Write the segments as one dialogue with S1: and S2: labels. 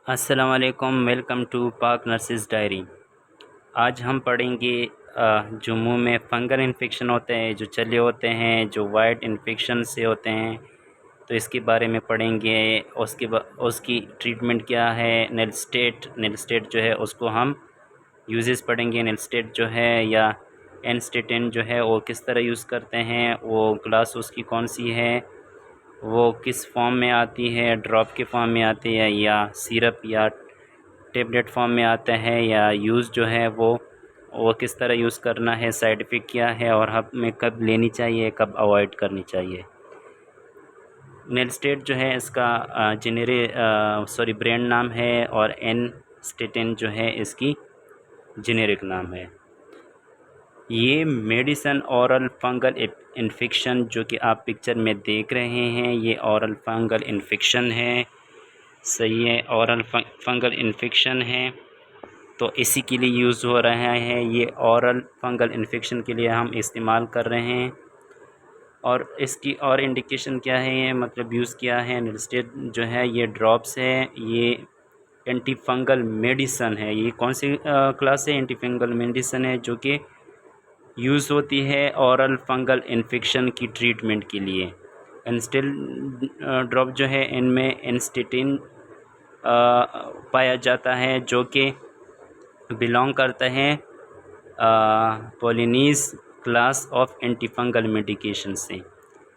S1: अस्सलाम वालेकुम, welcome to पाक नर्सिस डायरी। आज हम पढ़ेंगे जो मुंह में फंगल इन्फेक्शन होते हैं, जो चले होते हैं, जो वाइट इन्फेक्शन से होते हैं, तो इसके बारे में पढ़ेंगे। उसकी ट्रीटमेंट क्या है। नेल स्टेट जो है उसको हम यूजेस पढ़ेंगे। नेल स्टेट जो है या एनस्टेटिन जो है वो किस तरह यूज़ करते हैं, वो क्लास उसकी कौन सी है, वो किस फॉर्म में आती है, ड्रॉप के फॉर्म में आती है या सिरप या टेबलेट फॉर्म में आता है, या यूज़ जो है वो किस तरह यूज़ करना है, साइड इफ़ेक्ट क्या है और हमें कब लेनी चाहिए, कब अवॉइड करनी चाहिए। नेल स्टेट जो है इसका ब्रांड नाम है और एन स्टेटिन जो है इसकी जेनेरिक नाम है। ये मेडिसन औरल फंगल इन्फेक्शन जो कि आप पिक्चर में देख रहे हैं, ये औरल फंगल इन्फेक्शन है। सही है, औरल फंगल इन्फेक्शन है, तो इसी के लिए यूज़ हो रहा है। ये औरल फंगल इन्फेक्शन के लिए हम इस्तेमाल कर रहे हैं। और इसकी और इंडिकेशन क्या है, ये मतलब यूज़ किया है। नेलस्टेट जो है ये ड्रॉप्स है, ये एंटी फंगल मेडिसन है। ये कौन सी क्लास है? एंटी फंगल मेडिसन है, जो कि यूज़ होती है औरल फंगल इन्फेक्शन की ट्रीटमेंट के लिए। एनस्टिल ड्रॉप जो है इनमें एनस्टेटिन पाया जाता है, जो कि बिलोंग करता है पोलिनीज क्लास ऑफ एंटीफंगल मेडिकेशन से।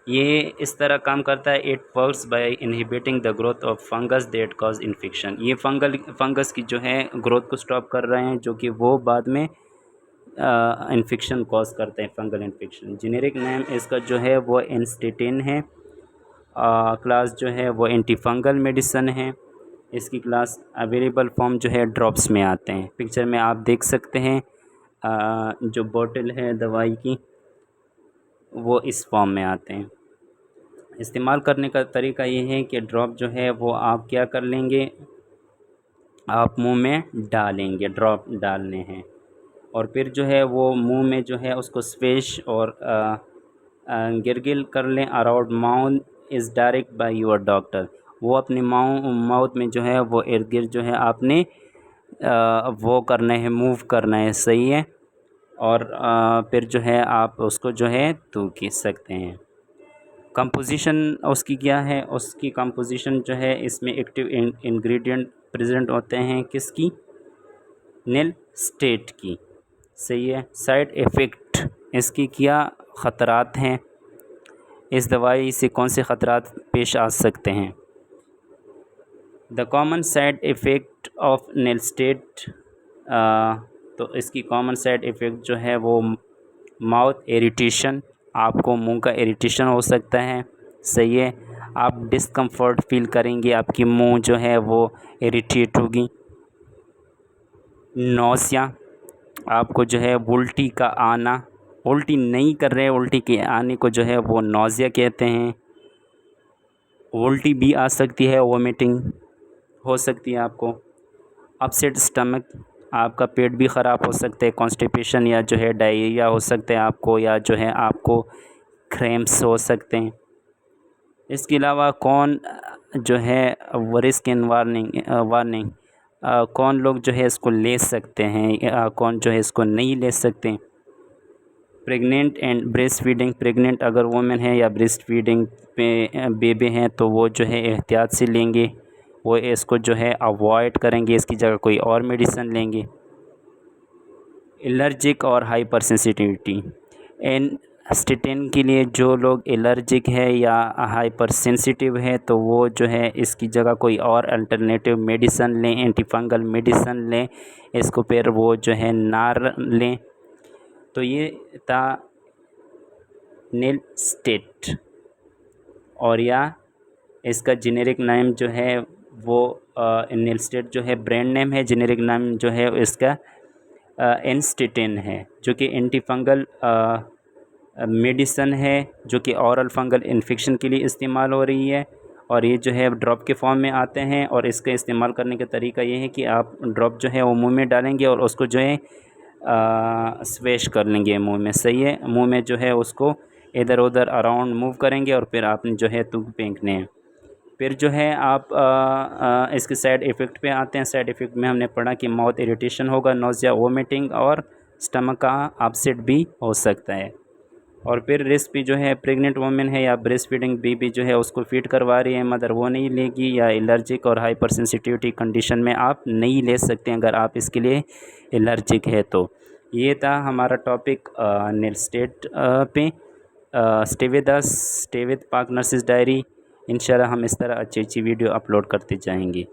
S1: ये इस तरह काम करता है, it works by inhibiting the growth of fungus that cause infection. ये फंगस की जो है ग्रोथ को स्टॉप कर रहे हैं, जो कि वो बाद में इन्फेक्शन कॉज करते हैं, फंगल इन्फेक्शन। जेनेरिक नेम इसका जो है वो एनस्टेटिन है। क्लास जो है वो एंटीफंगल मेडिसन है। इसकी क्लास अवेलेबल फॉर्म जो है ड्रॉप्स में आते हैं। पिक्चर में आप देख सकते हैं जो बोतल है दवाई की वो इस फॉर्म में आते हैं। इस्तेमाल करने का तरीका ये है कि ड्रॉप जो है वो आप क्या कर लेंगे, आप मुंह में डालेंगे, ड्रॉप डालने हैं, और फिर जो है वो मुंह में जो है उसको स्वेश और गिरगिल कर लें around mouth is direct by your doctor. वो अपने माउथ में जो है वो इर्द गिर्द जो है आपने वो करना है, मूव करना है। सही है। और फिर जो है आप उसको जो है थूक सकते हैं। कंपोजिशन उसकी क्या है? उसकी कंपोजिशन जो है इसमें एक्टिव इंग्रेडिएंट प्रेजेंट होते हैं किसकी? नेल स्टेट की। सही है। साइड इफ़ेक्ट इसकी क्या ख़तरात हैं, इस दवाई से कौन से ख़तरात पेश आ सकते हैं? The common side effect of nail state, तो इसकी कॉमन साइड इफ़ेक्ट जो है वो माउथ इरिटेशन, आपको मुंह का इरिटेशन हो सकता है। सही है। आप डिस्कम्फर्ट फील करेंगे, आपकी मुंह जो है वो इरिटेट होगी। नौसिया, आपको जो है उल्टी का आना, उल्टी नहीं कर रहे, उल्टी के आने को जो है वो नौसिया कहते हैं। उल्टी भी आ सकती है, वोमिटिंग हो सकती है आपको। अपसेट स्टमक, आपका पेट भी ख़राब हो सकता है। कॉन्स्टिपेशन या जो है डायरिया हो सकता है आपको, या जो है आपको क्रैम्प्स हो सकते हैं। इसके अलावा कौन जो है वो रिस्क इन वार्निंग, कौन लोग जो है इसको ले सकते हैं या कौन जो है इसको नहीं ले सकते? Pregnant and breast feeding, pregnant अगर वुमेन है या ब्रेस्ट फीडिंग पे बेबी हैं तो वो जो है एहतियात से लेंगे, वो इसको जो है अवॉइड करेंगे, इसकी जगह कोई और मेडिसिन लेंगे। एलर्जिक और हाइपर सेंसिटिविटी, इन स्टेटिन के लिए जो लोग एलर्जिक है या हाइपर सेंसिटिव है तो वो जो है इसकी जगह कोई और अल्टरनेटिव मेडिसिन लें, एंटीफंगल मेडिसिन लें, इसको फिर वो जो है ना लें। तो ये था नेल स्टेट, और या इसका जेनेरिक नेम जो है वो नेल स्टेट जो है ब्रांड नेम है, जेनेरिक नाम जो है इसका एनस्टेटिन है, जो कि एंटी फंगल मेडिसन है, जो कि औरल फंगल इन्फेक्शन के लिए इस्तेमाल हो रही है। और ये जो है ड्रॉप के फॉर्म में आते हैं, और इसका इस्तेमाल करने का तरीका ये है कि आप ड्रॉप जो है वो मुंह में डालेंगे और उसको जो है स्वेश कर लेंगे मुंह में। सही है। मुंह में जो है उसको इधर उधर अराउंड मूव करेंगे और फिर आपने जो है थूक फेंकने हैं। फिर जो है आप इसके साइड इफ़ेक्ट पे आते हैं। साइड इफ़ेक्ट में हमने पढ़ा कि माउथ इरिटेशन होगा, नोज़िया, वोमिटिंग और स्टमक का अपसेट भी हो सकता है। और फिर रिस्क भी जो है प्रेग्नेंट वुमेन है या ब्रेस्ट फीडिंग बेबी जो है उसको फीड करवा रही है मदर, वो नहीं लेगी, या एलर्जिक और हाइपर सेंसिटिविटी कंडीशन में आप नहीं ले सकते हैं अगर आप इसके लिए एलर्जिक है तो। ये था हमारा टॉपिक नील स्टेट पे। स्टे विद पाक नर्सिस डायरी। इंशाल्लाह हम इस तरह अच्छी अच्छी वीडियो अपलोड करते जाएंगे।